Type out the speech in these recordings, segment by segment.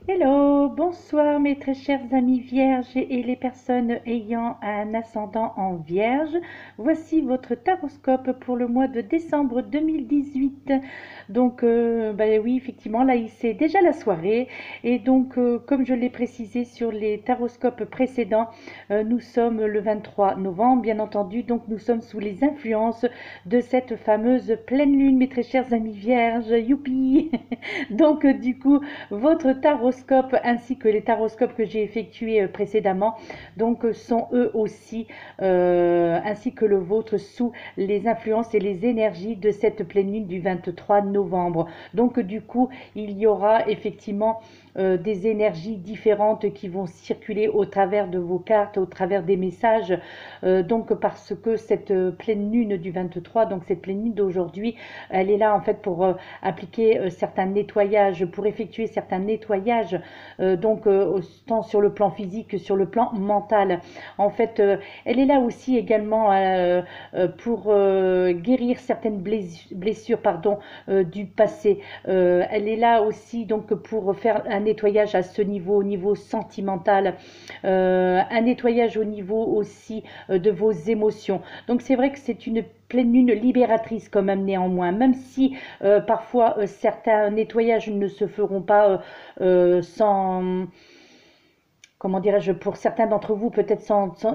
Hello, bonsoir mes très chers amis vierges et les personnes ayant un ascendant en vierge. Voici votre taroscope pour le mois de décembre 2018. Donc, oui, effectivement, là, c'est déjà la soirée. Et donc, comme je l'ai précisé sur les taroscopes précédents, nous sommes le 23 novembre, bien entendu. Donc, nous sommes sous les influences de cette fameuse pleine lune, mes très chers amis vierges. Youpi! Donc, du coup, votre taroscope ainsi que les taroscopes que j'ai effectués précédemment donc sont eux aussi ainsi que le vôtre sous les influences et les énergies de cette pleine lune du 23 novembre. Donc du coup, il y aura effectivement des énergies différentes qui vont circuler au travers de vos cartes, au travers des messages. Donc parce que cette pleine lune du 23, donc cette pleine lune d'aujourd'hui, elle est là en fait pour appliquer certains nettoyages, pour effectuer certains nettoyages, tant sur le plan physique que sur le plan mental. En fait, elle est là aussi également pour guérir certaines blessures du passé. Elle est là aussi donc pour faire un nettoyage à ce niveau, au niveau sentimental, un nettoyage au niveau aussi de vos émotions. Donc c'est vrai que c'est une pleine lune libératrice quand même néanmoins, même si parfois certains nettoyages ne se feront pas sans, comment dirais-je, pour certains d'entre vous, peut-être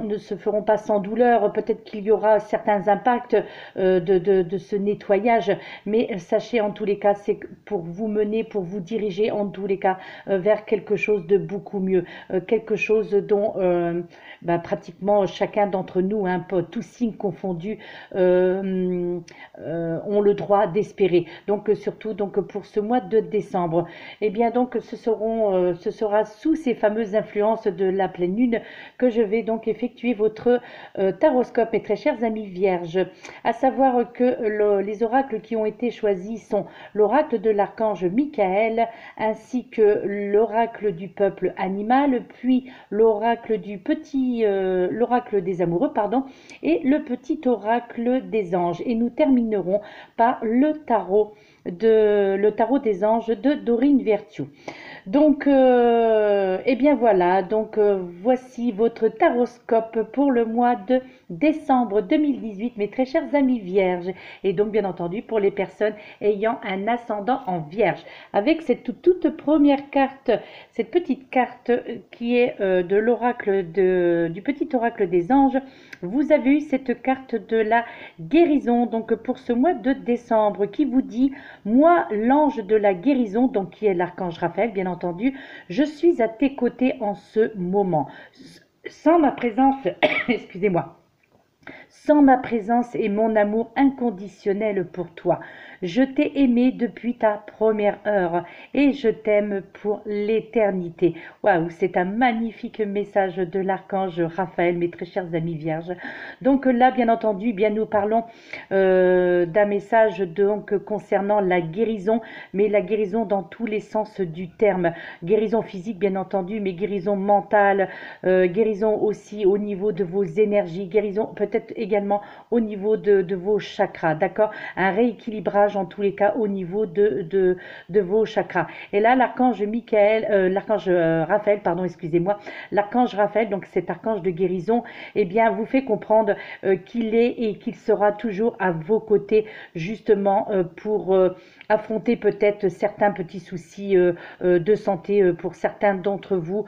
ne se feront pas sans douleur, peut-être qu'il y aura certains impacts de ce nettoyage, mais sachez en tous les cas, c'est pour vous mener, pour vous diriger en tous les cas vers quelque chose de beaucoup mieux, quelque chose dont pratiquement chacun d'entre nous, hein, tous signes confondus, ont le droit d'espérer. Donc surtout donc pour ce mois de décembre, eh bien donc ce sera sous ces fameuses influences de la pleine lune que je vais donc effectuer votre taroscope, mes très chers amis vierges. À savoir que les oracles qui ont été choisis sont l'oracle de l'archange Michael, ainsi que l'oracle du peuple animal, puis l'oracle des amoureux, pardon, et le petit oracle des anges. Et nous terminerons par le tarot des anges de Dorine Virtue. Donc, eh bien voilà, donc voici votre taroscope pour le mois de décembre 2018, mes très chers amis vierges, et donc bien entendu pour les personnes ayant un ascendant en vierge. Avec cette toute première carte, cette petite carte qui est de l'oracle du petit oracle des anges, vous avez eu cette carte de la guérison, donc pour ce mois de décembre, qui vous dit: moi, l'ange de la guérison, donc qui est l'archange Raphaël, bien entendu, je suis à tes côtés en ce moment. Sans ma présence, excusez-moi, sans ma présence et mon amour inconditionnel pour toi. Je t'ai aimé depuis ta première heure et je t'aime pour l'éternité. Waouh, c'est un magnifique message de l'archange Raphaël, mes très chers amis vierges. Donc là, bien entendu, bien nous parlons d'un message donc concernant la guérison, mais la guérison dans tous les sens du terme. Guérison physique, bien entendu, mais guérison mentale, guérison aussi au niveau de vos énergies, guérison peut-être également au niveau de vos chakras, d'accord? Un rééquilibrage en tous les cas au niveau de vos chakras. Et là, l'archange Raphaël, pardon, excusez-moi, l'archange Raphaël, donc cet archange de guérison, eh bien, vous fait comprendre qu'il est et qu'il sera toujours à vos côtés, justement pour affronter peut-être certains petits soucis de santé pour certains d'entre vous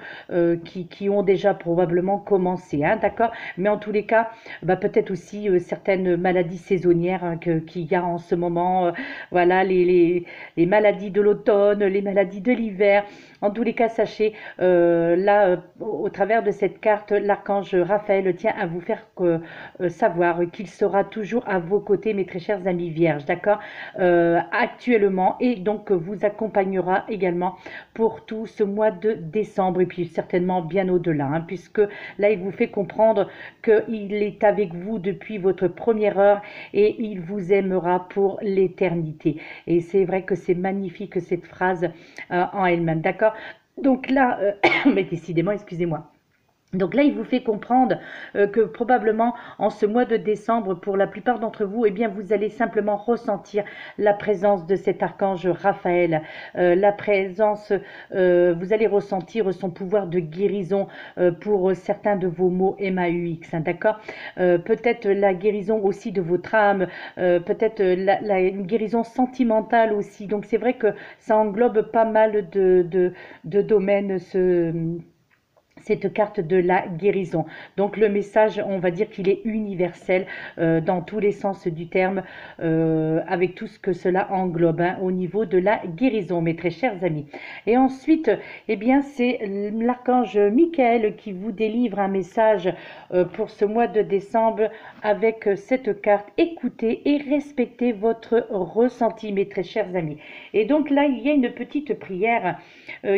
qui ont déjà probablement commencé, hein, d'accord? Mais en tous les cas, peut-être aussi certaines maladies saisonnières hein, qu'il y a en ce moment, voilà, les maladies de l'automne, les maladies de l'hiver. En tous les cas, sachez, au travers de cette carte, l'archange Raphaël tient à vous faire savoir qu'il sera toujours à vos côtés, mes très chers amis vierges, d'accord, actuellement, et donc vous accompagnera également pour tout ce mois de décembre, et puis certainement bien au-delà, hein, puisque là, il vous fait comprendre qu'il est avec vous depuis votre première heure et il vous aimera pour l'éternité. Et c'est vrai que c'est magnifique cette phrase en elle-même, d'accord? Donc là, mais décidément, excusez-moi. Donc là, il vous fait comprendre que probablement en ce mois de décembre, pour la plupart d'entre vous, eh bien, vous allez simplement ressentir la présence de cet archange Raphaël, la présence, vous allez ressentir son pouvoir de guérison pour certains de vos maux MAUX, hein, d'accord. Peut-être la guérison aussi de votre âme, peut-être une guérison sentimentale aussi. Donc c'est vrai que ça englobe pas mal de domaines, cette carte de la guérison. Donc le message, on va dire qu'il est universel dans tous les sens du terme, avec tout ce que cela englobe hein, au niveau de la guérison, mes très chers amis. Et ensuite, eh bien, c'est l'archange Michael qui vous délivre un message pour ce mois de décembre avec cette carte. Écoutez et respectez votre ressenti, mes très chers amis. Et donc là, il y a une petite prière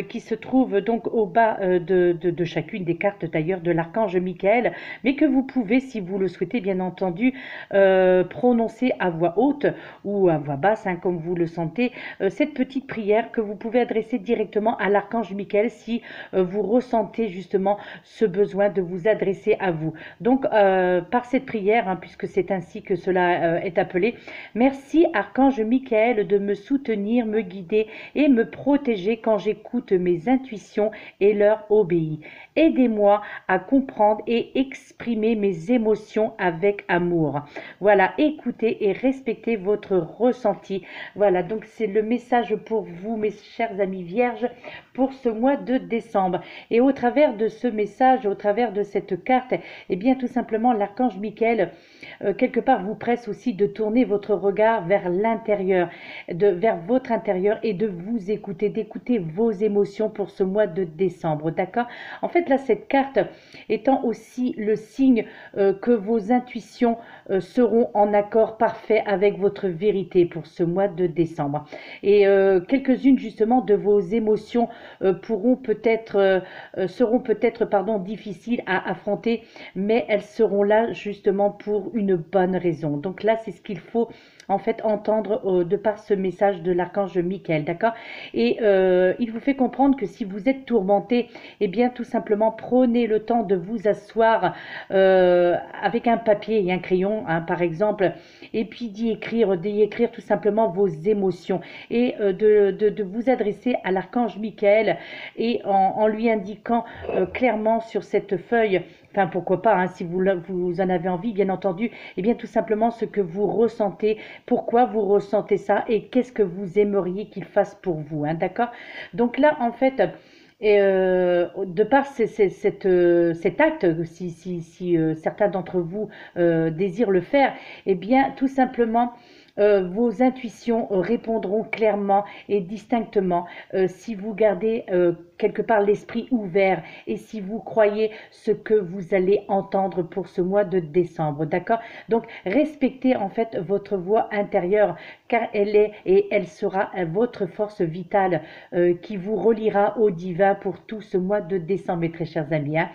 qui se trouve donc au bas de chacune des cartes d'ailleurs de l'archange Michael, mais que vous pouvez, si vous le souhaitez bien entendu, prononcer à voix haute ou à voix basse, hein, comme vous le sentez, cette petite prière que vous pouvez adresser directement à l'archange Michael si vous ressentez justement ce besoin de vous adresser à vous. Donc par cette prière, hein, puisque c'est ainsi que cela est appelé, merci archange Michael de me soutenir, me guider et me protéger quand j'écoute mes intuitions et leur obéis. Aidez-moi à comprendre et exprimer mes émotions avec amour. Voilà, écoutez et respectez votre ressenti. Voilà, donc c'est le message pour vous, mes chers amis vierges, pour ce mois de décembre. Et au travers de ce message, au travers de cette carte, eh bien tout simplement l'archange Michael, quelque part, vous presse aussi de tourner votre regard vers l'intérieur, vers votre intérieur et de vous écouter, d'écouter vos émotions pour ce mois de décembre, d'accord? En fait, là, cette carte étant aussi le signe que vos intuitions seront en accord parfait avec votre vérité pour ce mois de décembre. Et quelques-unes justement de vos émotions seront peut-être pardon difficiles à affronter, mais elles seront là justement pour une bonne raison. Donc là, c'est ce qu'il faut en fait entendre de par ce message de l'archange Michael, d'accord? Et il vous fait comprendre que si vous êtes tourmenté, eh bien tout simplement prenez le temps de vous asseoir avec un papier et un crayon, hein, par exemple, et puis d'y écrire tout simplement vos émotions et de vous adresser à l'archange Michael et en lui indiquant clairement sur cette feuille, enfin pourquoi pas, hein, si vous en avez envie, bien entendu, eh bien tout simplement ce que vous ressentez, pourquoi vous ressentez ça et qu'est-ce que vous aimeriez qu'il fasse pour vous, hein, d'accord? Donc là, en fait, de par cet acte, si certains d'entre vous désirent le faire, eh bien tout simplement vos intuitions répondront clairement et distinctement si vous gardez quelque part l'esprit ouvert et si vous croyez ce que vous allez entendre pour ce mois de décembre, d'accord? Donc respectez en fait votre voix intérieure car elle est et elle sera votre force vitale qui vous reliera au divin pour tout ce mois de décembre, mes très chers amis, hein.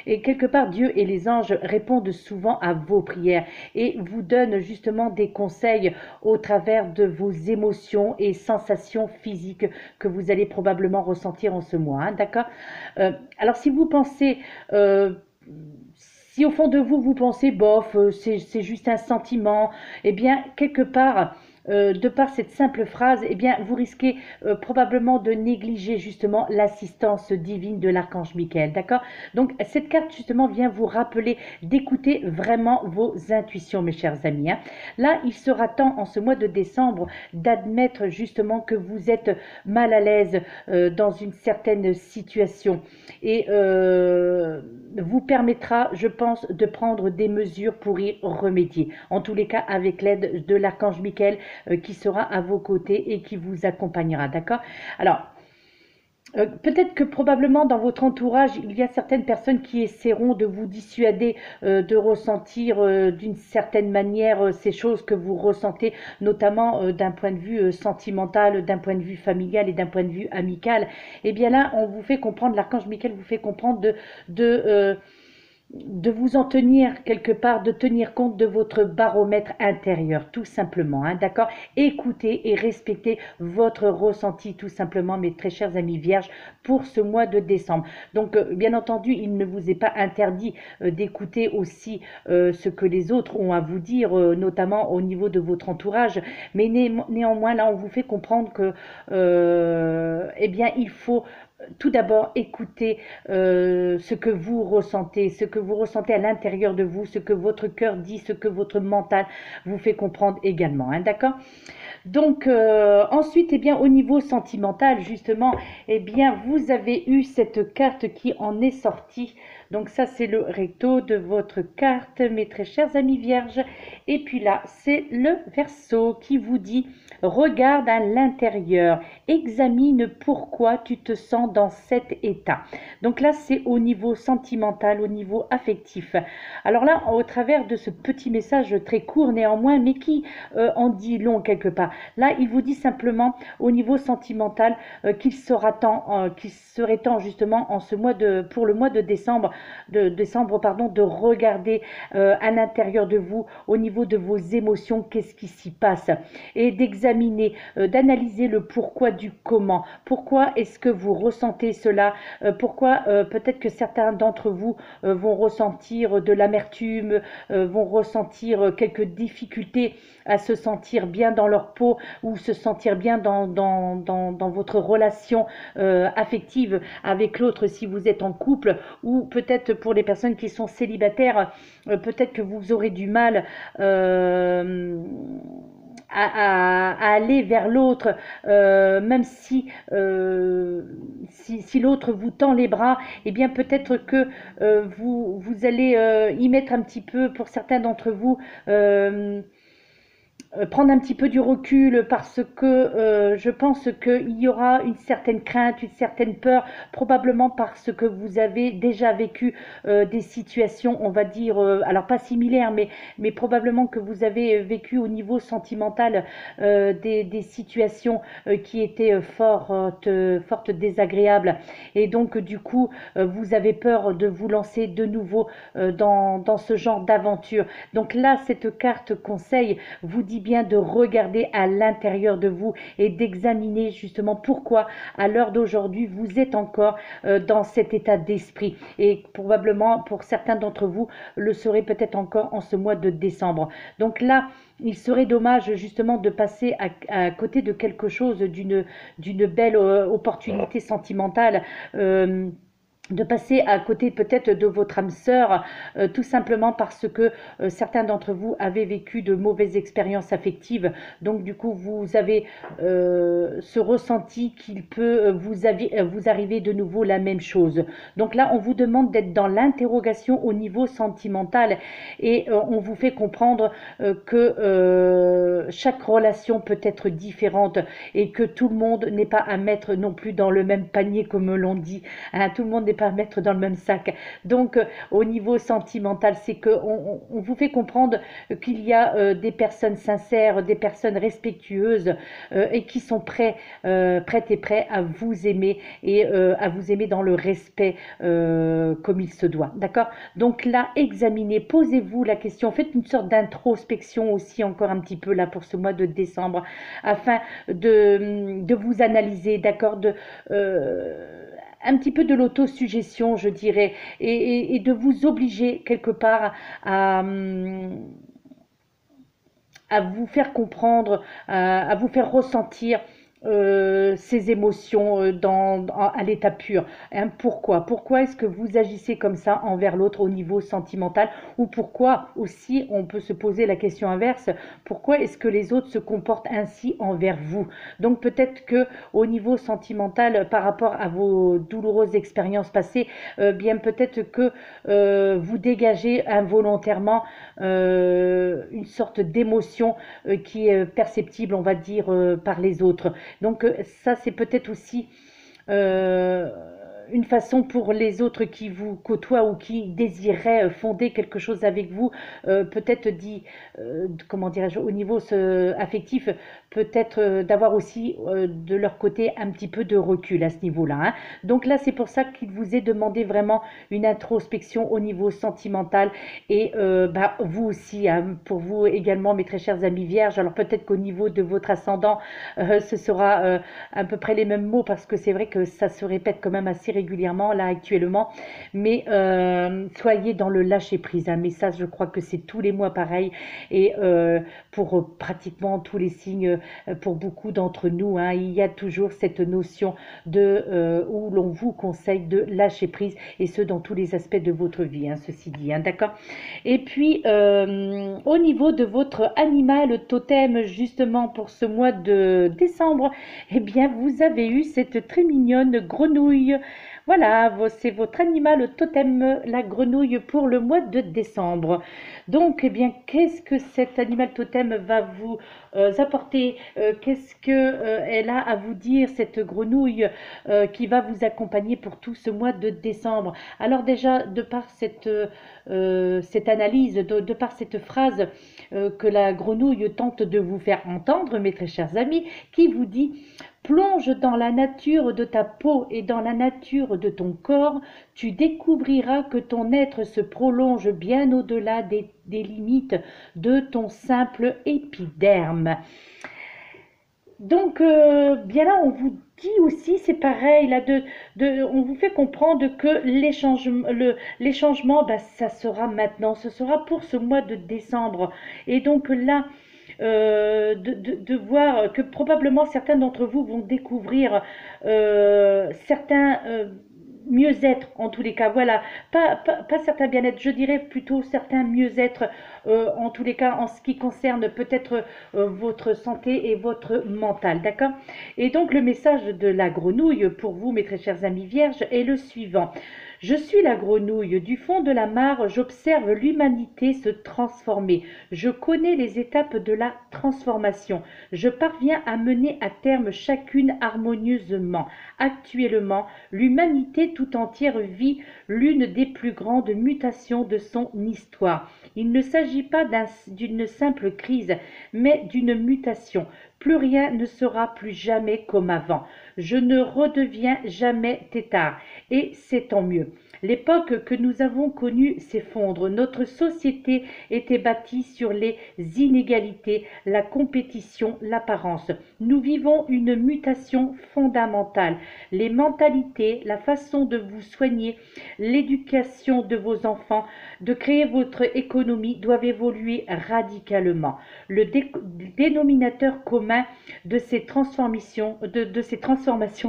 Et quelque part, Dieu et les anges répondent souvent à vos prières et vous donnent justement des conseils au travers de vos émotions et sensations physiques que vous allez probablement ressentir en ce mois, hein, d'accord? Alors si vous pensez... si au fond de vous, vous pensez, bof, c'est juste un sentiment, eh bien, quelque part, de par cette simple phrase, eh bien, vous risquez probablement de négliger justement l'assistance divine de l'archange Michael, d'accord? Donc, cette carte justement vient vous rappeler d'écouter vraiment vos intuitions, mes chers amis, hein. Là, il sera temps en ce mois de décembre d'admettre justement que vous êtes mal à l'aise dans une certaine situation et vous permettra, je pense, de prendre des mesures pour y remédier. En tous les cas, avec l'aide de l'archange Michael qui sera à vos côtés et qui vous accompagnera, d'accord? Alors, peut-être que probablement dans votre entourage, il y a certaines personnes qui essaieront de vous dissuader de ressentir d'une certaine manière ces choses que vous ressentez, notamment d'un point de vue sentimental, d'un point de vue familial et d'un point de vue amical. Et bien là, on vous fait comprendre, l'archange Michael vous fait comprendre de de vous en tenir quelque part, de tenir compte de votre baromètre intérieur, tout simplement, hein, d'accord? Écoutez et respectez votre ressenti, tout simplement, mes très chers amis vierges, pour ce mois de décembre. Donc, bien entendu, il ne vous est pas interdit d'écouter aussi ce que les autres ont à vous dire, notamment au niveau de votre entourage, mais néanmoins, là, on vous fait comprendre que, eh bien, il faut tout d'abord écouter ce que vous ressentez à l'intérieur de vous, ce que votre cœur dit, ce que votre mental vous fait comprendre également, hein, d'accord? Donc ensuite, eh bien, au niveau sentimental, justement, eh bien, vous avez eu cette carte qui en est sortie. Donc ça, c'est le recto de votre carte, mes très chers amis vierges. Et puis là, c'est le verseau qui vous dit, regarde à l'intérieur, examine pourquoi tu te sens dans cet état. Donc là, c'est au niveau sentimental, au niveau affectif. Alors là, au travers de ce petit message très court néanmoins, mais qui en dit long quelque part. Là, il vous dit simplement au niveau sentimental qu'il serait temps justement en ce mois pour le mois de décembre, pardon, de regarder à l'intérieur de vous, au niveau de vos émotions, qu'est-ce qui s'y passe, et d'examiner, d'analyser le pourquoi du comment. Pourquoi est-ce que vous ressentez cela? Pourquoi peut-être que certains d'entre vous vont ressentir de l'amertume, vont ressentir quelques difficultés à se sentir bien dans leur peau ou se sentir bien dans votre relation affective avec l'autre si vous êtes en couple, ou peut-être pour les personnes qui sont célibataires, peut-être que vous aurez du mal à aller vers l'autre, même si l'autre vous tend les bras, eh bien peut-être que vous allez y mettre un petit peu, pour certains d'entre vous, prendre un petit peu du recul, parce que je pense qu'il y aura une certaine crainte, une certaine peur, probablement parce que vous avez déjà vécu des situations, on va dire, alors pas similaires, mais probablement que vous avez vécu au niveau sentimental des situations qui étaient fortes désagréables. Et donc, du coup, vous avez peur de vous lancer de nouveau dans ce genre d'aventure. Donc là, cette carte conseil vous dit bien de regarder à l'intérieur de vous et d'examiner justement pourquoi à l'heure d'aujourd'hui vous êtes encore dans cet état d'esprit, et probablement pour certains d'entre vous le serez peut-être encore en ce mois de décembre. Donc là, il serait dommage justement de passer à côté de quelque chose, d'une belle opportunité sentimentale, de passer à côté peut-être de votre âme sœur, tout simplement parce que certains d'entre vous avaient vécu de mauvaises expériences affectives. Donc du coup, vous avez ce ressenti qu'il peut vous arriver de nouveau la même chose. Donc là, on vous demande d'être dans l'interrogation au niveau sentimental, et on vous fait comprendre que chaque relation peut être différente, et que tout le monde n'est pas à mettre non plus dans le même panier, comme l'on dit, hein, tout le monde n'est pas à mettre dans le même sac. Donc au niveau sentimental, c'est que on vous fait comprendre qu'il y a des personnes sincères, des personnes respectueuses, et qui sont prêtes et prêts à vous aimer, et à vous aimer dans le respect comme il se doit. D'accord? Donc là, examinez, posez-vous la question, faites une sorte d'introspection aussi encore un petit peu là pour ce mois de décembre, afin de vous analyser, d'accord, un petit peu de l'autosuggestion, je dirais, et de vous obliger quelque part à vous faire comprendre, à vous faire ressentir ces émotions à l'état pur. Hein, pourquoi est-ce que vous agissez comme ça envers l'autre au niveau sentimental, ou pourquoi aussi, on peut se poser la question inverse, pourquoi est-ce que les autres se comportent ainsi envers vous? Donc peut-être que au niveau sentimental, par rapport à vos douloureuses expériences passées, bien peut-être que vous dégagez involontairement une sorte d'émotion qui est perceptible, on va dire, par les autres. Donc ça, c'est peut-être aussi euh, une façon pour les autres qui vous côtoient ou qui désiraient fonder quelque chose avec vous, peut-être dit, comment dirais-je, au niveau affectif, peut-être d'avoir aussi de leur côté un petit peu de recul à ce niveau-là, hein. Donc là, c'est pour ça qu'il vous est demandé vraiment une introspection au niveau sentimental et bah, vous aussi, hein, pour vous également, mes très chers amis vierges. Alors peut-être qu'au niveau de votre ascendant, ce sera à peu près les mêmes mots parce que c'est vrai que ça se répète quand même assez régulièrement là actuellement. Mais soyez dans le lâcher prise, hein. Mais ça, je crois que c'est tous les mois pareil et pour pratiquement tous les signes, pour beaucoup d'entre nous, hein, il y a toujours cette notion de où l'on vous conseille de lâcher prise et ce dans tous les aspects de votre vie, hein, ceci dit, hein, d'accord. Et puis au niveau de votre animal totem justement pour ce mois de décembre, eh bien vous avez eu cette très mignonne grenouille. Voilà, c'est votre animal totem, la grenouille pour le mois de décembre. Donc, eh bien, qu'est-ce que cet animal totem va vous apporter? Qu'est-ce que elle a à vous dire, cette grenouille qui va vous accompagner pour tout ce mois de décembre? Alors déjà, de par cette analyse, de par cette phrase que la grenouille tente de vous faire entendre, mes très chers amis, qui vous dit: plonge dans la nature de ta peau et dans la nature de ton corps, tu découvriras que ton être se prolonge bien au-delà des limites de ton simple épiderme. Donc, bien là, on vous dit aussi, c'est pareil, là, on vous fait comprendre que les changements, bah, ça sera maintenant, ce sera pour ce mois de décembre. Et donc là, de voir que probablement certains d'entre vous vont découvrir certains mieux-être en tous les cas, voilà, pas certains bien-être, je dirais plutôt certains mieux-être en tous les cas en ce qui concerne peut-être votre santé et votre mental, d'accord. Et donc le message de la grenouille pour vous, mes très chers amis vierges, est le suivant: je suis la grenouille, du fond de la mare, j'observe l'humanité se transformer. Je connais les étapes de la transformation. Je parviens à mener à terme chacune harmonieusement. Actuellement, l'humanité tout entière vit l'une des plus grandes mutations de son histoire. Il ne s'agit pas d'une simple crise, mais d'une mutation. Plus rien ne sera plus jamais comme avant. Je ne redeviens jamais têtard, et c'est tant mieux. L'époque que nous avons connue s'effondre. Notre société était bâtie sur les inégalités, la compétition, l'apparence. Nous vivons une mutation fondamentale. Les mentalités, la façon de vous soigner, l'éducation de vos enfants, de créer votre économie doivent évoluer radicalement. Le dénominateur commun de ces transformations,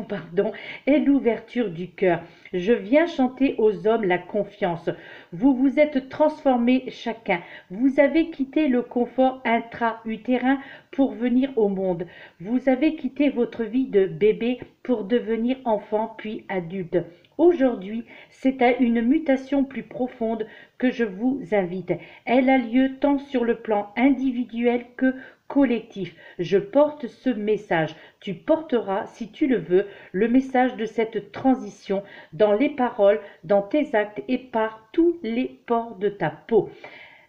pardon, est l'ouverture du cœur. Je viens chanter aux hommes la confiance. Vous vous êtes transformés chacun. Vous avez quitté le confort intra-utérin pour venir au monde. Vous avez quitté votre vie de bébé pour devenir enfant puis adulte. Aujourd'hui, c'est à une mutation plus profonde que je vous invite. Elle a lieu tant sur le plan individuel que collectif. Je porte ce message. Tu porteras, si tu le veux, le message de cette transition dans les paroles, dans tes actes et par tous les pores de ta peau.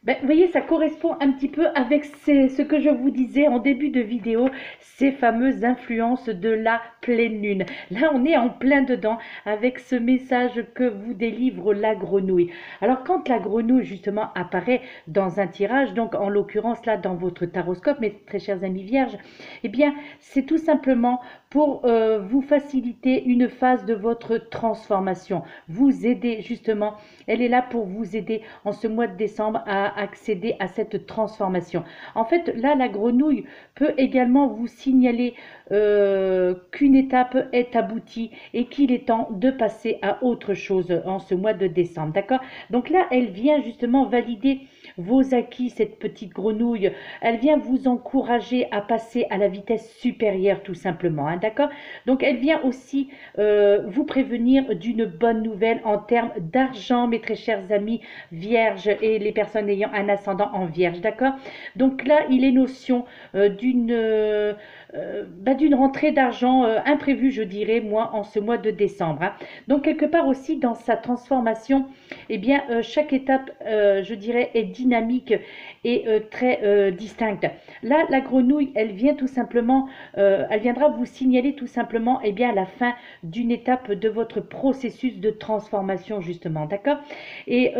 Ben, vous voyez, ça correspond un petit peu avec ce que je vous disais en début de vidéo, ces fameuses influences de la pleine lune. Là, on est en plein dedans avec ce message que vous délivre la grenouille. Alors, quand la grenouille, justement, apparaît dans un tirage, donc en l'occurrence là, dans votre taroscope, mes très chers amis vierges, eh bien, c'est tout simplement pour vous faciliter une phase de votre transformation, vous aider justement. Elle est là pour vous aider en ce mois de décembre à accéder à cette transformation. En fait, là, la grenouille peut également vous signaler qu'une étape est aboutie et qu'il est temps de passer à autre chose en ce mois de décembre, d'accord? Donc là, elle vient justement valider vos acquis, cette petite grenouille. Elle vient vous encourager à passer à la vitesse supérieure, tout simplement, hein, d'accord? Donc, elle vient aussi vous prévenir d'une bonne nouvelle en termes d'argent, mes très chers amis vierges et les personnes ayant un ascendant en vierge, d'accord? Donc là, il est notion d'une rentrée d'argent imprévue, je dirais, moi, en ce mois de décembre, hein. Donc, quelque part aussi, dans sa transformation, eh bien, chaque étape, je dirais, est dynamique dynamique et très distincte. Là, la grenouille, elle vient tout simplement, elle viendra vous signaler tout simplement eh bien, la fin d'une étape de votre processus de transformation, justement, d'accord? Et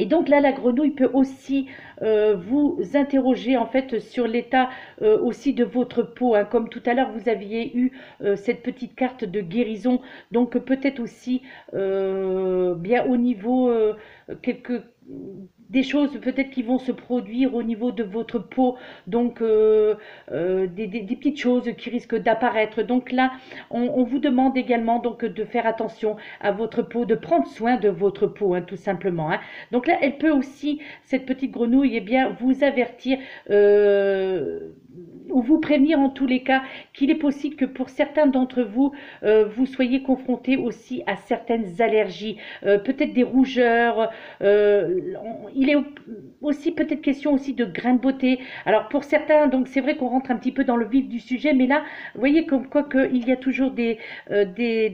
donc là, la grenouille peut aussi vous interroger en fait sur l'état aussi de votre peau, hein. Comme tout à l'heure, vous aviez eu cette petite carte de guérison. Donc peut-être aussi bien au niveau quelques des choses peut-être qui vont se produire au niveau de votre peau, donc des petites choses qui risquent d'apparaître. Donc là, on vous demande également donc de faire attention à votre peau, de prendre soin de votre peau, hein, tout simplement, hein. Donc là, elle peut aussi, cette petite grenouille, eh bien, vous avertir ou vous prévenir en tous les cas qu'il est possible que pour certains d'entre vous, vous soyez confrontés aussi à certaines allergies, peut-être des rougeurs. Il est aussi peut-être question aussi de grains de beauté. Alors pour certains, donc c'est vrai qu'on rentre un petit peu dans le vif du sujet, mais là, vous voyez comme quoi qu'il y a toujours des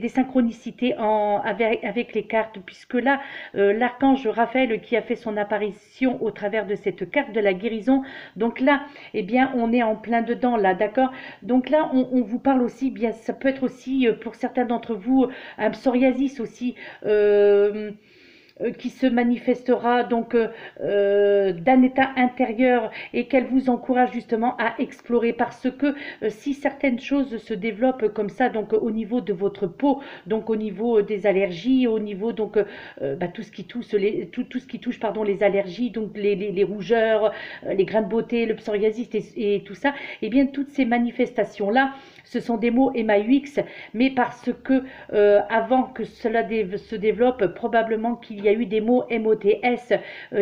synchronicités avec les cartes, puisque là, l'archange Raphaël qui a fait son apparition au travers de cette carte de la guérison, donc là, eh bien, on est en plein dedans, là, d'accord? Donc là, on vous parle aussi, bien, ça peut être aussi, pour certains d'entre vous, un psoriasis aussi, qui se manifestera donc d'un état intérieur et qu'elle vous encourage justement à explorer, parce que si certaines choses se développent comme ça, donc au niveau de votre peau, donc au niveau des allergies, au niveau donc tout ce qui touche tout ce qui touche pardon les allergies, donc les rougeurs, les grains de beauté, le psoriasis et tout ça, et eh bien toutes ces manifestations là, ce sont des mots MAUX, mais parce que avant que cela se développe, probablement qu'il y a eu des mots MOTS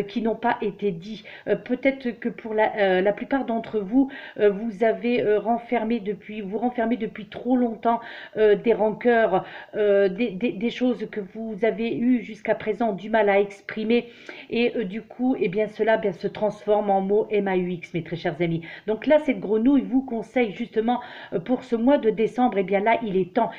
qui n'ont pas été dits. Peut-être que pour la plupart d'entre vous, vous avez vous renfermez depuis trop longtemps des rancœurs, des choses que vous avez eu jusqu'à présent du mal à exprimer, et du coup, eh bien, cela se transforme en mots MAUX, mes très chers amis. Donc là, cette grenouille vous conseille justement pour ce mois de décembre, eh bien là, il est temps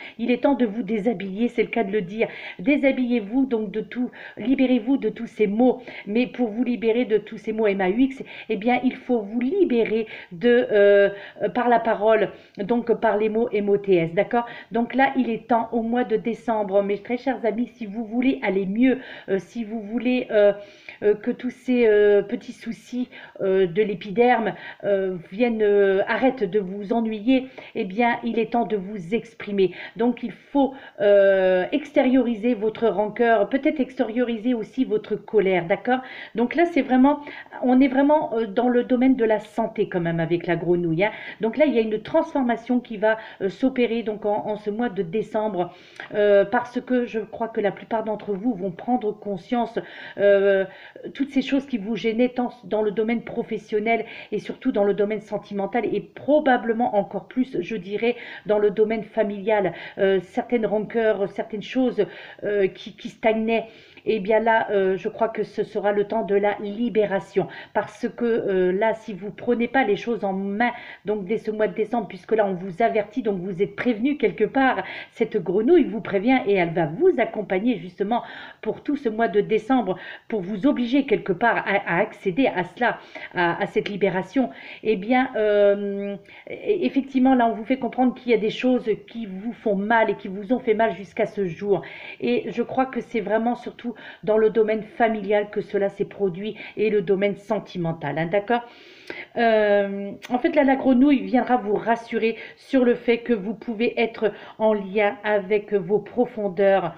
de vous déshabiller, c'est le cas de le dire. Déshabillez-vous donc de tout, libérez-vous de tous ces mots. Mais pour vous libérer de tous ces mots MAUX, eh bien, il faut vous libérer par la parole, donc par les mots MOTS, d'accord? Donc là, il est temps au mois de décembre, mes très chers amis, si vous voulez aller mieux, si vous voulez que tous ces petits soucis de l'épiderme arrêtent de vous ennuyer, eh bien, il est temps de vous exprimer. Donc, il faut extérioriser votre rancœur, peut-être extérioriser aussi votre colère, d'accord? Donc là, on est vraiment dans le domaine de la santé quand même avec la grenouille, hein. Donc là, il y a une transformation qui va s'opérer donc en ce mois de décembre, parce que je crois que la plupart d'entre vous vont prendre conscience toutes ces choses qui vous gênaient tant dans le domaine professionnel et surtout dans le domaine sentimental, et probablement encore plus, je dirais, dans le domaine familial, certaines rancœurs, certaines choses qui stagnaient. Et bien là, je crois que ce sera le temps de la libération, parce que là, si vous prenez pas les choses en main, donc dès ce mois de décembre, puisque là on vous avertit, donc vous êtes prévenu quelque part, cette grenouille vous prévient et elle va vous accompagner justement pour tout ce mois de décembre, pour vous obliger quelque part à accéder à cela, à cette libération. Eh bien, effectivement, là on vous fait comprendre qu'il y a des choses qui vous font mal et qui vous ont fait mal jusqu'à ce jour. Et je crois que c'est vraiment surtout dans le domaine familial que cela s'est produit et le domaine sentimental, hein, d'accord? En fait, là, la grenouille viendra vous rassurer sur le fait que vous pouvez être en lien avec vos profondeurs.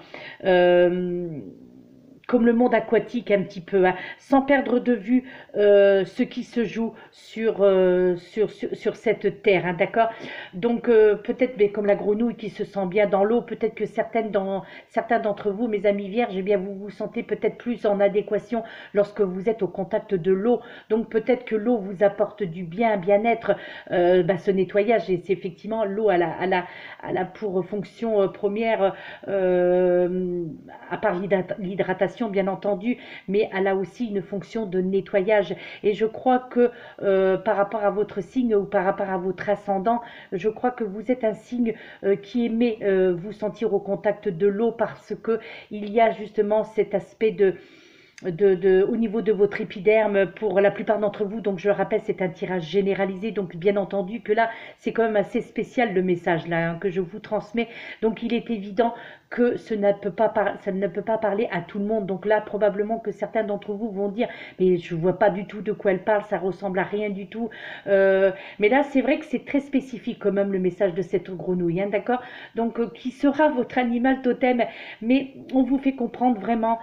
Comme le monde aquatique un petit peu, hein, sans perdre de vue ce qui se joue sur cette terre, hein, d'accord? Donc peut-être, mais comme la grenouille qui se sent bien dans l'eau, peut-être que certains d'entre vous, mes amis vierges, eh bien vous vous sentez peut-être plus en adéquation lorsque vous êtes au contact de l'eau. Donc peut-être que l'eau vous apporte du bien-être, ce nettoyage. Et c'est effectivement l'eau a pour fonction première, à part l'hydratation, bien entendu, mais elle a aussi une fonction de nettoyage. Et je crois que par rapport à votre signe ou par rapport à votre ascendant, je crois que vous êtes un signe qui aimait vous sentir au contact de l'eau, parce que il y a justement cet aspect au niveau de votre épiderme pour la plupart d'entre vous. Donc je le rappelle, c'est un tirage généralisé, donc bien entendu que là c'est quand même assez spécial le message là hein, que je vous transmets. Donc il est évident que ça ne peut pas parler à tout le monde. Donc là probablement que certains d'entre vous vont dire mais je vois pas du tout de quoi elle parle, ça ressemble à rien du tout. Mais là c'est vrai que c'est très spécifique quand même le message de cette grenouille, hein, d'accord. Donc qui sera votre animal totem, mais on vous fait comprendre vraiment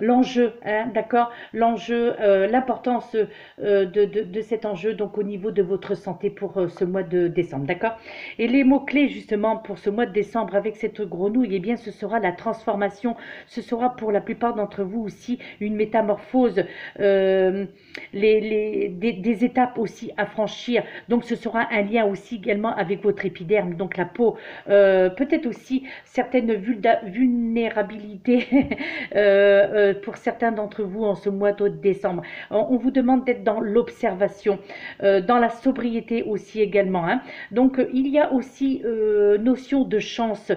l'enjeu, hein, d'accord, l'enjeu, l'importance de cet enjeu, donc au niveau de votre santé pour ce mois de décembre, d'accord. Et les mots-clés justement pour ce mois de décembre avec cette grenouille, eh bien ce sera la transformation, ce sera pour la plupart d'entre vous aussi une métamorphose, des étapes aussi à franchir, donc ce sera un lien aussi également avec votre épiderme, donc la peau, peut-être aussi certaines vulnérabilités pour certains d'entre vous en ce mois de décembre. On vous demande d'être dans l'observation, dans la sobriété aussi également, hein. Donc il y a aussi notion de chance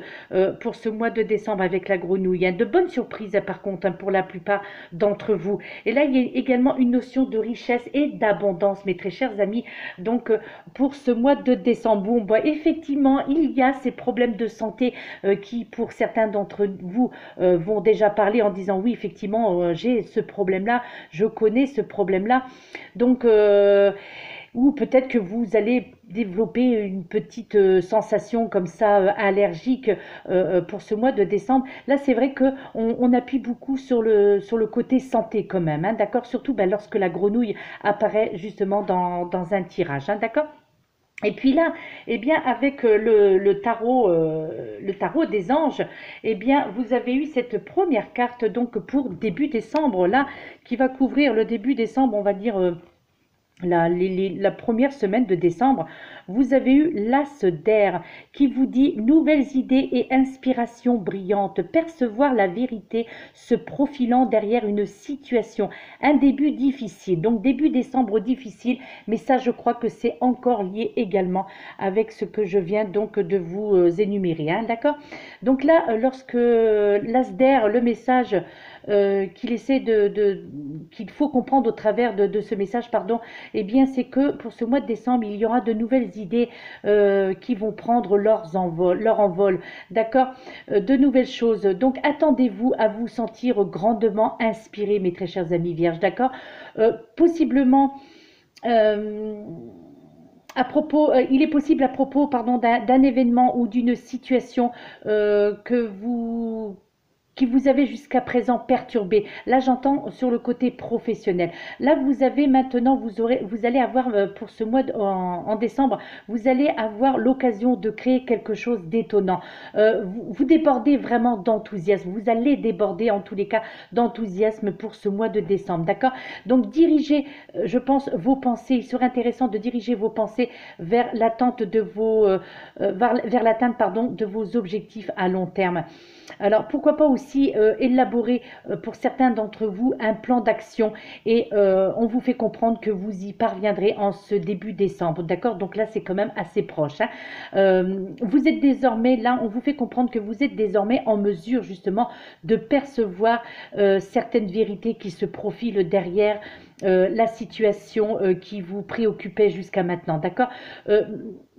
pour ce mois de décembre avec la grenouille, hein. De bonnes surprises par contre hein, pour la plupart d'entre vous. Et là il y a également une notion de richesse et d'abondance mes très chers amis. Donc pour ce mois de décembre, bon, bah, effectivement il y a ces problèmes de santé qui pour certains d'entre vous vont déjà parler en disant oui effectivement j'ai ce problème là, je connais ce problème là. Donc ou peut-être que vous allez développer une petite sensation comme ça allergique pour ce mois de décembre. Là c'est vrai que on appuie beaucoup sur le côté santé quand même, hein, d'accord, surtout ben, lorsque la grenouille apparaît justement dans un tirage, hein, d'accord. Et puis là, eh bien, avec le tarot des anges, eh bien, vous avez eu cette première carte donc pour début décembre là, qui va couvrir le début décembre, on va dire. La première semaine de décembre, vous avez eu l'As d'air qui vous dit nouvelles idées et inspirations brillantes, percevoir la vérité se profilant derrière une situation, un début difficile. Donc début décembre difficile, mais ça je crois que c'est encore lié également avec ce que je viens donc de vous énumérer, hein, d'accord. Donc là, lorsque l'As d'air, le message qu'il essaie qu'il faut comprendre au travers de ce message, pardon, eh bien c'est que pour ce mois de décembre, il y aura de nouvelles idées qui vont prendre leur envol, d'accord, de nouvelles choses. Donc attendez-vous à vous sentir grandement inspiré, mes très chers amis vierges, d'accord. Possiblement à propos, il est possible à propos, pardon, d'un événement ou d'une situation qui vous avez jusqu'à présent perturbé. Là, j'entends sur le côté professionnel. Là, vous avez maintenant, vous allez avoir pour ce mois en décembre, vous allez avoir l'occasion de créer quelque chose d'étonnant. Vous débordez vraiment d'enthousiasme. Vous allez déborder en tous les cas d'enthousiasme pour ce mois de décembre, d'accord. Donc, dirigez, je pense, vos pensées. Il serait intéressant de diriger vos pensées vers l'attente de vers l'atteinte, pardon, de vos objectifs à long terme. Alors pourquoi pas aussi élaborer pour certains d'entre vous un plan d'action et on vous fait comprendre que vous y parviendrez en ce début décembre, d'accord. Donc là c'est quand même assez proche, hein. Vous êtes désormais là, on vous fait comprendre que vous êtes désormais en mesure justement de percevoir certaines vérités qui se profilent derrière la situation qui vous préoccupait jusqu'à maintenant, d'accord.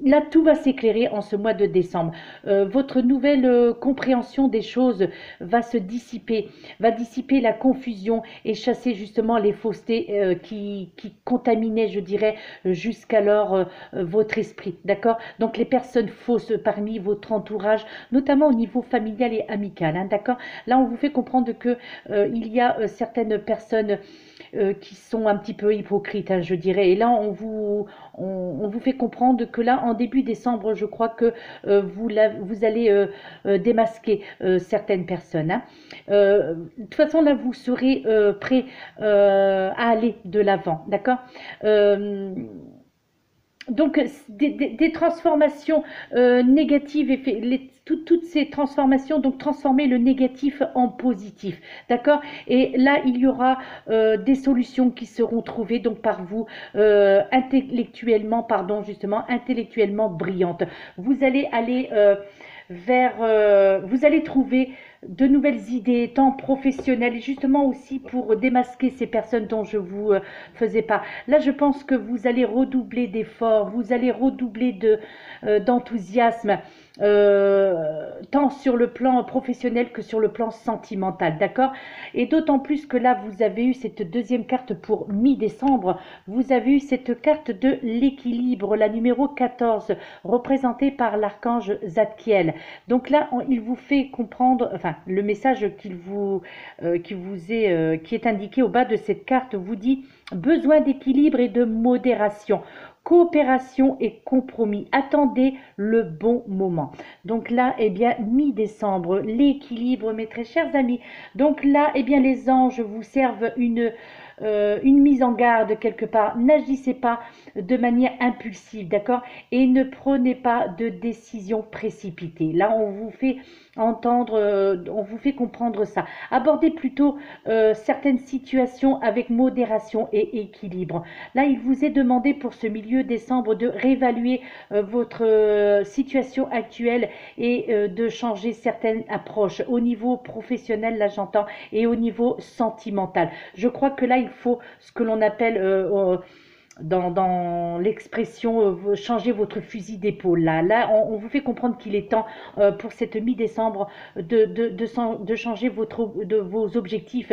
Là, tout va s'éclairer en ce mois de décembre. Votre nouvelle compréhension des choses va se dissiper, va dissiper la confusion et chasser justement les faussetés qui contaminaient, je dirais, jusqu'alors votre esprit, d'accord. Donc les personnes fausses parmi votre entourage, notamment au niveau familial et amical, hein, d'accord. Là, on vous fait comprendre que il y a certaines personnes qui sont un petit peu hypocrites, hein, je dirais. Et là, on vous fait comprendre que là, en début décembre, je crois que vous allez démasquer certaines personnes, hein. De toute façon, là, vous serez prêt à aller de l'avant, d'accord. Donc des transformations négatives, toutes ces transformations, donc transformer le négatif en positif, d'accord. Et là il y aura des solutions qui seront trouvées donc par vous intellectuellement, pardon, justement intellectuellement brillantes. Vous allez aller vous allez trouver de nouvelles idées, tant professionnelles, et justement aussi pour démasquer ces personnes dont je vous faisais part. Là, je pense que vous allez redoubler d'efforts, vous allez redoubler d'enthousiasme, tant sur le plan professionnel que sur le plan sentimental, d'accord? Et d'autant plus que là, vous avez eu cette deuxième carte pour mi-décembre, vous avez eu cette carte de l'équilibre, la numéro 14, représentée par l'archange Zadkiel. Donc là, il vous fait comprendre, enfin, le message qui est indiqué au bas de cette carte vous dit besoin d'équilibre et de modération. Coopération et compromis. Attendez le bon moment. Donc là, eh bien, mi-décembre, l'équilibre, mes très chers amis. Donc là, eh bien, les anges vous servent une mise en garde quelque part. N'agissez pas de manière impulsive, d'accord? Et ne prenez pas de décision précipitée. Là, on vous fait on vous fait comprendre ça. Abordez plutôt certaines situations avec modération et équilibre. Là, il vous est demandé pour ce milieu décembre de réévaluer votre situation actuelle et de changer certaines approches au niveau professionnel, là j'entends, et au niveau sentimental. Je crois que là, il faut ce que l'on appelle dans l'expression changer votre fusil d'épaule. Là on vous fait comprendre qu'il est temps pour cette mi-décembre de changer vos objectifs.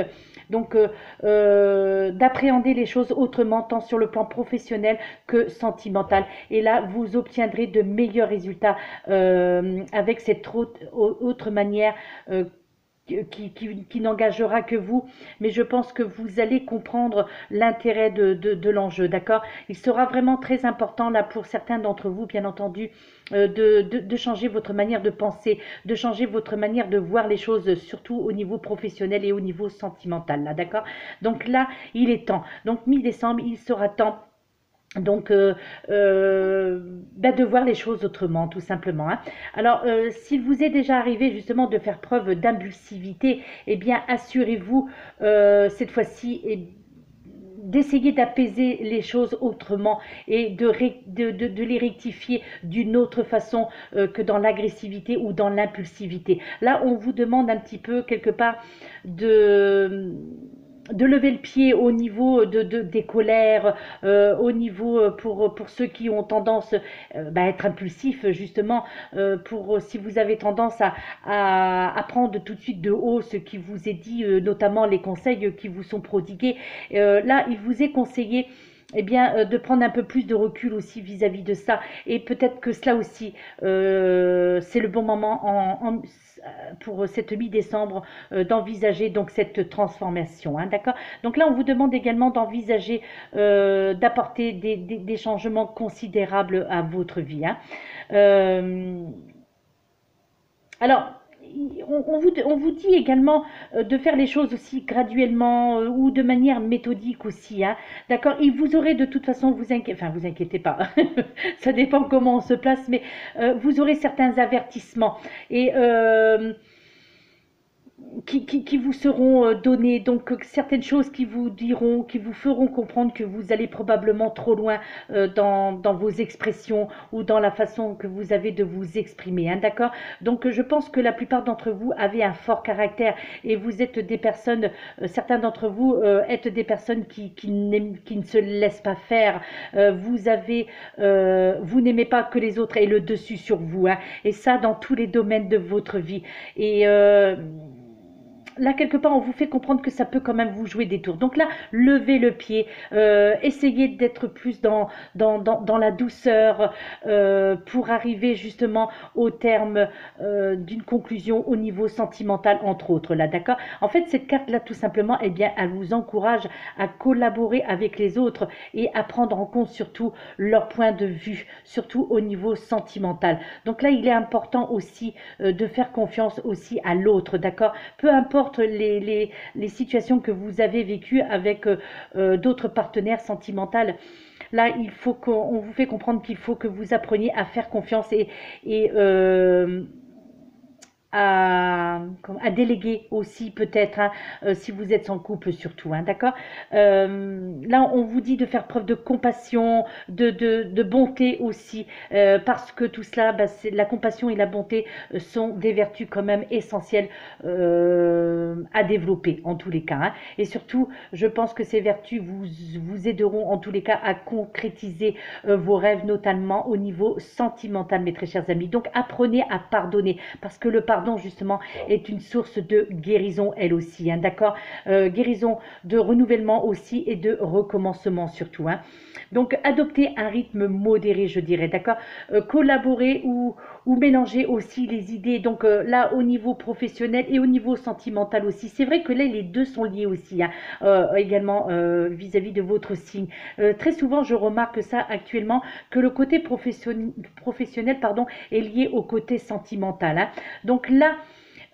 Donc d'appréhender les choses autrement, tant sur le plan professionnel que sentimental. Et là, vous obtiendrez de meilleurs résultats avec cette autre manière qui n'engagera que vous, mais je pense que vous allez comprendre l'intérêt l'enjeu, d'accord? Il sera vraiment très important là pour certains d'entre vous, bien entendu, de changer votre manière de penser, de changer votre manière de voir les choses, surtout au niveau professionnel et au niveau sentimental, là, d'accord? Donc là, il est temps. Donc mi-décembre, il sera temps donc de voir les choses autrement, tout simplement, hein. Alors s'il vous est déjà arrivé justement de faire preuve d'impulsivité, eh bien assurez-vous cette fois-ci d'essayer d'apaiser les choses autrement et de les rectifier d'une autre façon que dans l'agressivité ou dans l'impulsivité. Là, on vous demande un petit peu quelque part de lever le pied au niveau des colères, au niveau pour ceux qui ont tendance à être impulsifs, justement, si vous avez tendance à prendre tout de suite de haut ce qui vous est dit, notamment les conseils qui vous sont prodigués. Là, il vous est conseillé de prendre un peu plus de recul aussi vis-à-vis de ça, et peut-être que cela aussi c'est le bon moment pour cette mi-décembre d'envisager donc cette transformation, hein, d'accord? Donc là, on vous demande également d'envisager d'apporter des changements considérables à votre vie, hein. Alors, on vous dit également de faire les choses aussi graduellement ou de manière méthodique aussi, hein, d'accord? Et vous aurez de toute façon, vous inquiétez pas, ça dépend comment on se place, mais vous aurez certains avertissements et qui vous seront donnés, donc certaines choses qui vous diront, qui vous feront comprendre que vous allez probablement trop loin dans vos expressions ou dans la façon que vous avez de vous exprimer, hein, d'accord? Donc je pense que la plupart d'entre vous avez un fort caractère et vous êtes des personnes, certains d'entre vous êtes des personnes qui ne se laissent pas faire, vous n'aimez pas que les autres aient le dessus sur vous, hein, et ça dans tous les domaines de votre vie. Et là, quelque part, on vous fait comprendre que ça peut quand même vous jouer des tours. Donc là, levez le pied, essayez d'être plus dans la douceur pour arriver justement au terme d'une conclusion au niveau sentimental, entre autres, là, d'accord? En fait, cette carte-là, tout simplement, eh bien, elle vous encourage à collaborer avec les autres et à prendre en compte surtout leur point de vue, surtout au niveau sentimental. Donc là, il est important aussi de faire confiance aussi à l'autre, d'accord? Peu importe les situations que vous avez vécues avec d'autres partenaires sentimentaux. Là, on vous fait comprendre qu'il faut que vous appreniez à faire confiance et à déléguer aussi peut-être, hein, si vous êtes en couple surtout, hein, d'accord. Là, on vous dit de faire preuve de compassion, de bonté aussi, parce que tout cela, bah, la compassion et la bonté sont des vertus quand même essentielles à développer en tous les cas, hein. Et surtout, je pense que ces vertus vous aideront en tous les cas à concrétiser vos rêves, notamment au niveau sentimental, mes très chers amis. Donc, apprenez à pardonner, parce que le pardon, justement, est une source de guérison, elle aussi, hein, d'accord. Guérison, de renouvellement aussi et de recommencement surtout, hein. Donc, adoptez un rythme modéré, je dirais, d'accord. Collaborer ou mélanger aussi les idées, donc là, au niveau professionnel et au niveau sentimental aussi. C'est vrai que là, les deux sont liés aussi, hein, également vis-à-vis de votre signe. Très souvent, je remarque ça actuellement, que le côté professionnel pardon, est lié au côté sentimental, hein. Donc là,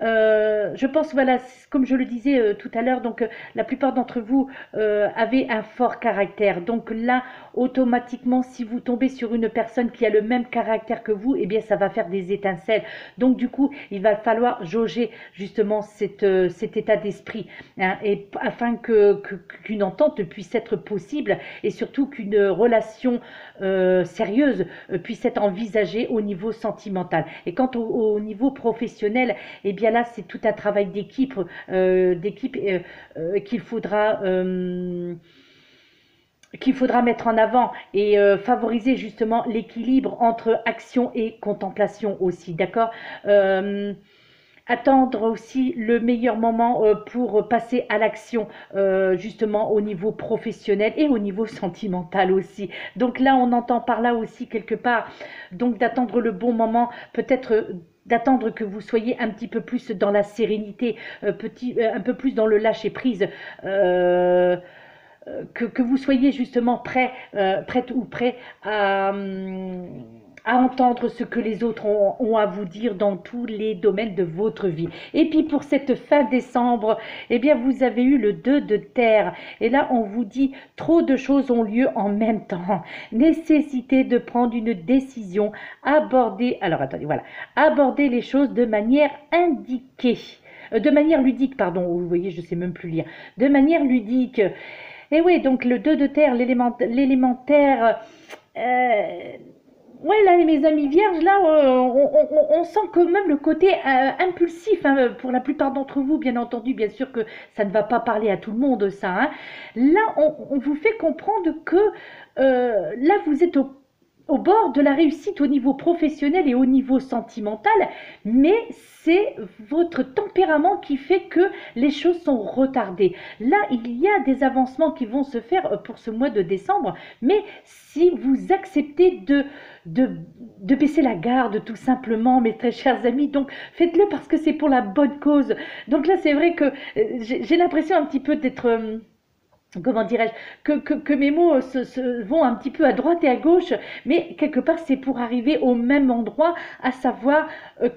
je pense, voilà, comme je le disais tout à l'heure, donc la plupart d'entre vous avez un fort caractère. Donc là, automatiquement, si vous tombez sur une personne qui a le même caractère que vous, eh bien, ça va faire des étincelles. Donc du coup, il va falloir jauger justement cet état d'esprit, hein, et afin qu'une entente puisse être possible et surtout qu'une relation sérieuse puisse être envisagée au niveau sentimental. Et quant au niveau professionnel, eh bien là, c'est tout un travail d'équipe qu'il faudra mettre en avant et favoriser justement l'équilibre entre action et contemplation aussi, d'accord. Attendre aussi le meilleur moment pour passer à l'action, justement au niveau professionnel et au niveau sentimental aussi. Donc là, on entend par là aussi quelque part, donc d'attendre le bon moment, peut-être d'attendre que vous soyez un petit peu plus dans la sérénité, un peu plus dans le lâcher prise, que vous soyez justement prête ou prêt à entendre ce que les autres ont à vous dire dans tous les domaines de votre vie. Et puis pour cette fin décembre, eh bien vous avez eu le 2 de terre. Et là, on vous dit, trop de choses ont lieu en même temps. Nécessité de prendre une décision, alors attendez, voilà, aborder les choses de manière indiquée. De manière ludique, pardon, vous voyez, je sais même plus lire. De manière ludique. Et oui, donc le 2 de terre, l'élémentaire. Ouais, là, mes amis vierges, là, on sent quand même le côté impulsif, hein, pour la plupart d'entre vous, bien entendu, bien sûr que ça ne va pas parler à tout le monde, ça, hein. Là, on vous fait comprendre que là, vous êtes au bord de la réussite au niveau professionnel et au niveau sentimental, mais c'est votre tempérament qui fait que les choses sont retardées. Là, il y a des avancements qui vont se faire pour ce mois de décembre, mais si vous acceptez de baisser la garde, tout simplement, mes très chers amis, donc faites-le parce que c'est pour la bonne cause. Donc là, c'est vrai que j'ai l'impression un petit peu d'être... comment dirais-je, que mes mots vont un petit peu à droite et à gauche, mais quelque part c'est pour arriver au même endroit, à savoir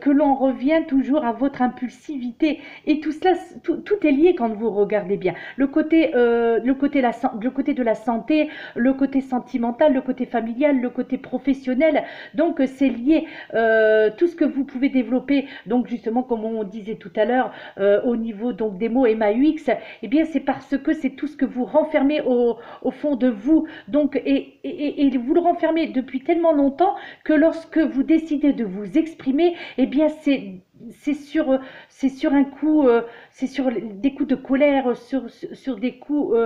que l'on revient toujours à votre impulsivité. Et tout cela, tout est lié quand vous regardez bien. Le côté de la santé, le côté sentimental, le côté familial, le côté professionnel, donc c'est lié. Tout ce que vous pouvez développer, donc justement comme on disait tout à l'heure, au niveau donc des mots MAUX, eh bien c'est parce que c'est tout ce que vous renfermez au fond de vous, donc et vous le renfermez depuis tellement longtemps que lorsque vous décidez de vous exprimer, eh bien c'est sur un coup, c'est sur des coups de colère, sur des coups,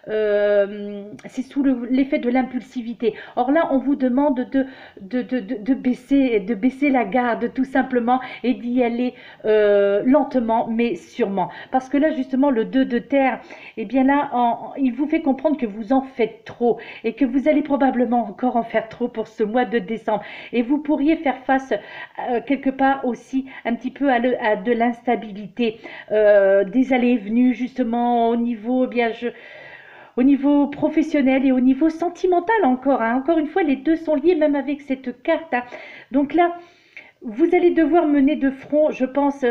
c'est sous l'effet de l'impulsivité. Or là, on vous demande de baisser la garde tout simplement et d'y aller lentement mais sûrement. Parce que là, justement, le 2 de terre, eh bien là, il vous fait comprendre que vous en faites trop et que vous allez probablement encore en faire trop pour ce mois de décembre. Et vous pourriez faire face quelque part aussi un petit peu à de l'instabilité, des allées et venues justement au niveau professionnel et au niveau sentimental encore, hein. Encore une fois, les deux sont liés même avec cette carte, hein. Donc là, vous allez devoir mener de front, je pense,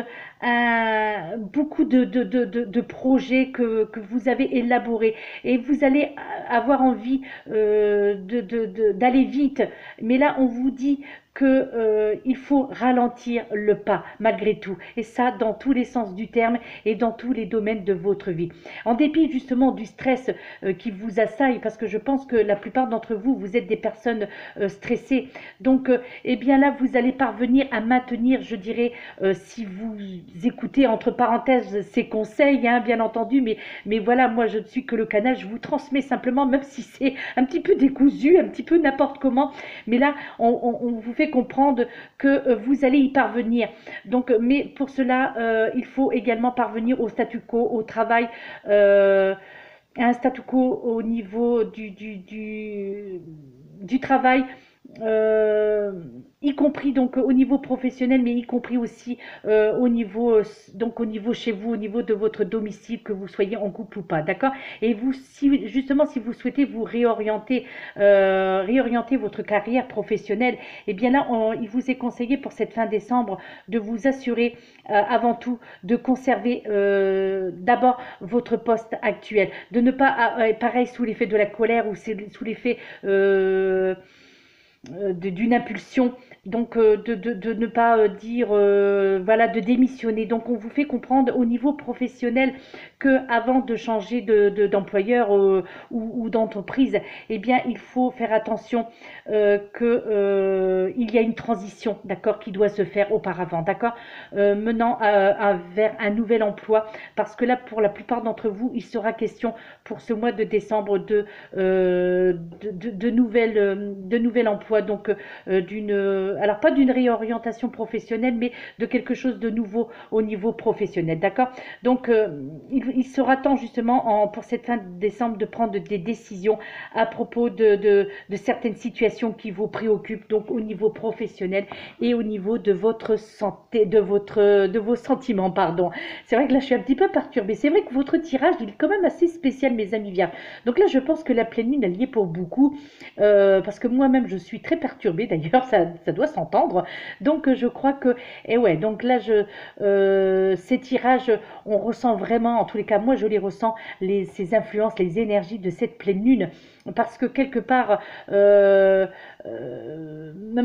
beaucoup de projets que vous avez élaborés et vous allez avoir envie d'aller vite. Mais là, on vous dit que il faut ralentir le pas malgré tout, et ça dans tous les sens du terme et dans tous les domaines de votre vie. En dépit justement du stress qui vous assaille, parce que je pense que la plupart d'entre vous, vous êtes des personnes stressées, donc eh bien là vous allez parvenir à maintenir, je dirais, si vous écoutez entre parenthèses ces conseils, hein, bien entendu, mais voilà, moi je ne suis que le canal, je vous transmets simplement, même si c'est un petit peu décousu, un petit peu n'importe comment, mais là on vous fait comprendre que vous allez y parvenir. Donc, mais pour cela, il faut également parvenir au statu quo, au travail, à un statu quo au niveau du travail, euh, y compris donc au niveau professionnel, mais y compris aussi au niveau donc au niveau chez vous, au niveau de votre domicile, que vous soyez en couple ou pas, d'accord? Et vous, si justement si vous souhaitez vous réorienter votre carrière professionnelle, et bien là, il vous est conseillé pour cette fin décembre de vous assurer avant tout de conserver d'abord votre poste actuel, de ne pas pareil sous l'effet de la colère ou sous l'effet d'une impulsion, donc de ne pas dire voilà, de démissionner. Donc on vous fait comprendre au niveau professionnel que avant de changer d'employeur ou d'entreprise, eh bien il faut faire attention que il y a une transition, d'accord, qui doit se faire auparavant, d'accord, menant vers un nouvel emploi, parce que là pour la plupart d'entre vous il sera question pour ce mois de décembre de nouvel emploi, donc alors pas d'une réorientation professionnelle, mais de quelque chose de nouveau au niveau professionnel, d'accord. Donc il sera temps justement pour cette fin de décembre de prendre des décisions à propos de certaines situations qui vous préoccupent, donc au niveau professionnel et au niveau de votre santé, de vos sentiments, pardon. C'est vrai que là je suis un petit peu perturbée. C'est vrai que votre tirage il est quand même assez spécial, mes amis vierges. Donc là je pense que la pleine lune elle y est pour beaucoup, parce que moi-même je suis très perturbée d'ailleurs, ça doit s'entendre. Donc je crois que, et ouais, donc là ces tirages, on ressent vraiment, en tous les cas moi je les ressens, ces influences, les énergies de cette pleine lune, parce que quelque part même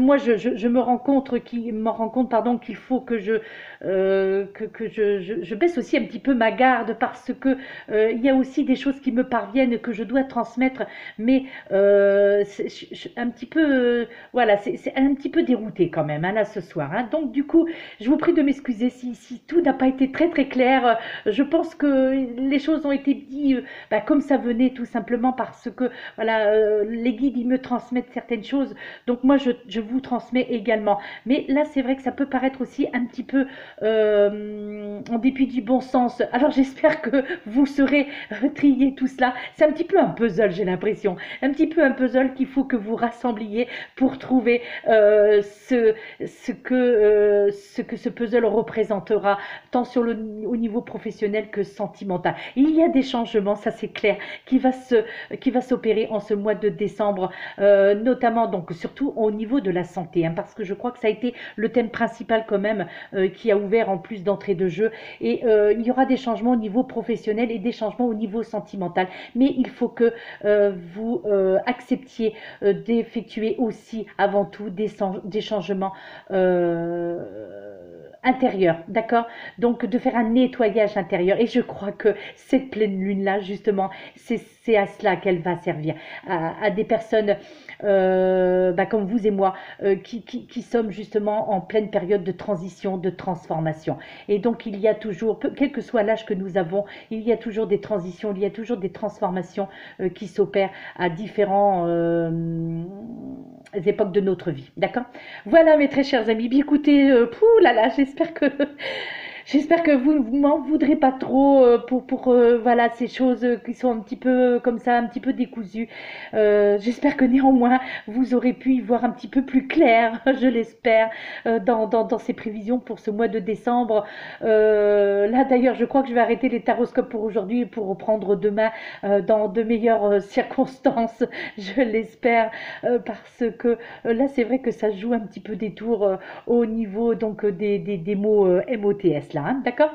moi je me rends compte pardon, qu'il faut que je baisse aussi un petit peu ma garde, parce que il y a aussi des choses qui me parviennent que je dois transmettre, mais un petit peu voilà, c'est un petit peu dérouté quand même, hein, là ce soir, hein. Donc du coup je vous prie de m'excuser si tout n'a pas été très très clair. Je pense que les choses ont été dites comme ça venait, tout simplement parce que voilà, les guides ils me transmettent certaines choses, donc moi je vous transmets également. Mais là c'est vrai que ça peut paraître aussi un petit peu en dépit du bon sens. Alors j'espère que vous saurez trier tout cela. C'est un petit peu un puzzle, j'ai l'impression, un petit peu un puzzle qu'il faut que vous rassembliez pour trouver ce que ce puzzle représentera, tant au niveau professionnel que sentimental. Il y a des changements, ça c'est clair, qui va s'opérer en ce mois de décembre, notamment donc surtout au niveau de la santé, hein, parce que je crois que ça a été le thème principal quand même, qui a ouvert en plus d'entrée de jeu, et il y aura des changements au niveau professionnel et des changements au niveau sentimental, mais il faut que vous acceptiez d'effectuer aussi avant tout des changements intérieur, d'accord? Donc de faire un nettoyage intérieur, et je crois que cette pleine lune là justement c'est à cela qu'elle va servir, à des personnes comme vous et moi, qui sommes justement en pleine période de transition, de transformation. Et donc il y a toujours, quel que soit l'âge que nous avons, il y a toujours des transitions, il y a toujours des transformations qui s'opèrent à différents époques de notre vie, d'accord? Voilà mes très chers amis, bien écoutez, là là, j'espère que vous ne m'en voudrez pas trop pour voilà, ces choses qui sont un petit peu comme ça, un petit peu décousues. J'espère que néanmoins vous aurez pu y voir un petit peu plus clair, je l'espère, dans ces prévisions pour ce mois de décembre. Là d'ailleurs, je crois que je vais arrêter les taroscopes pour aujourd'hui, pour reprendre demain dans de meilleures circonstances, je l'espère, parce que là c'est vrai que ça joue un petit peu des tours au niveau donc des mots MOTS là, hein, d'accord?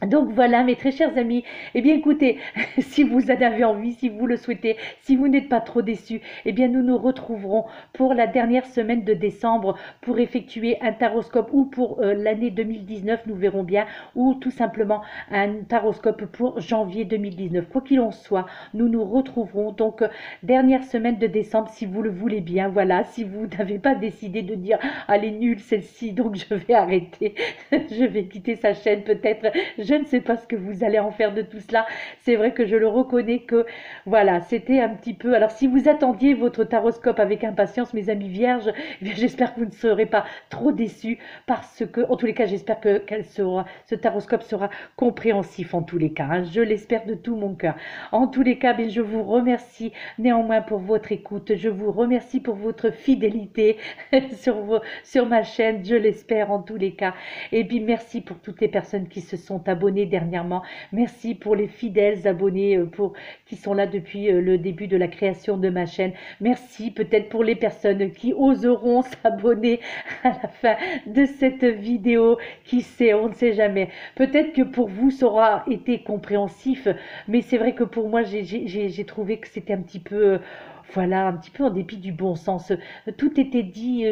Donc voilà, mes très chers amis, eh bien écoutez, si vous en avez envie, si vous le souhaitez, si vous n'êtes pas trop déçus, eh bien nous nous retrouverons pour la dernière semaine de décembre pour effectuer un taroscope ou pour l'année 2019, nous verrons bien, ou tout simplement un taroscope pour janvier 2019. Quoi qu'il en soit, nous nous retrouverons donc dernière semaine de décembre si vous le voulez bien, voilà, si vous n'avez pas décidé de dire, ah, elle est nulle celle-ci, donc je vais arrêter, je vais quitter sa chaîne peut-être. Je ne sais pas ce que vous allez en faire de tout cela. C'est vrai que je le reconnais que, voilà, c'était un petit peu... Alors, si vous attendiez votre taroscope avec impatience, mes amis vierges, eh bien, j'espère que vous ne serez pas trop déçus parce que, en tous les cas, j'espère que ce taroscope sera compréhensif en tous les cas. Hein. Je l'espère de tout mon cœur. En tous les cas, bien, je vous remercie néanmoins pour votre écoute. Je vous remercie pour votre fidélité sur ma chaîne. Je l'espère en tous les cas. Et puis, merci pour toutes les personnes qui se sont abonnés dernièrement. Merci pour les fidèles abonnés qui sont là depuis le début de la création de ma chaîne. Merci peut-être pour les personnes qui oseront s'abonner à la fin de cette vidéo. Qui sait, on ne sait jamais. Peut-être que pour vous, ça aura été compréhensif, mais c'est vrai que pour moi, j'ai trouvé que c'était un petit peu... voilà, un petit peu en dépit du bon sens. Tout était dit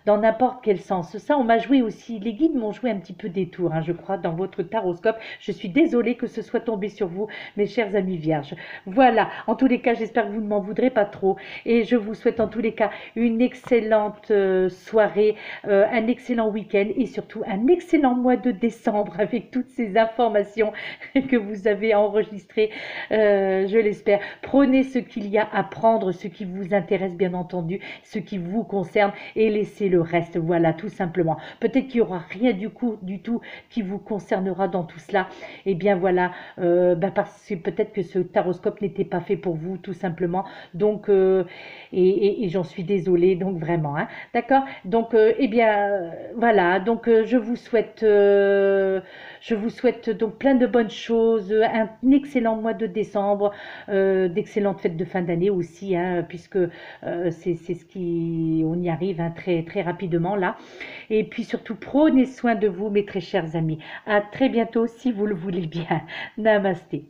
dans n'importe quel sens. Ça, on m'a joué aussi, les guides m'ont joué un petit peu des tours, hein, je crois, dans votre taroscope. Je suis désolée que ce soit tombé sur vous, mes chers amis vierges. Voilà, en tous les cas, j'espère que vous ne m'en voudrez pas trop. Et je vous souhaite en tous les cas une excellente soirée, un excellent week-end et surtout un excellent mois de décembre avec toutes ces informations que vous avez enregistrées, je l'espère. Prenez ce qu'il y a à prendre, ce qui vous intéresse bien entendu, ce qui vous concerne et laissez le reste, voilà, tout simplement. Peut-être qu'il n'y aura rien du tout qui vous concernera dans tout cela. Et bien voilà, parce que peut-être que ce taroscope n'était pas fait pour vous, tout simplement. Donc, et j'en suis désolée, donc vraiment, hein, d'accord. Donc, eh bien, voilà, donc je vous souhaite donc plein de bonnes choses, un excellent mois de décembre, d'excellentes fêtes de fin d'année aussi, hein, puisque c'est ce qui, on y arrive hein, très, très rapidement là. Et puis surtout, prenez soin de vous, mes très chers amis. À très bientôt si vous le voulez bien. Namasté.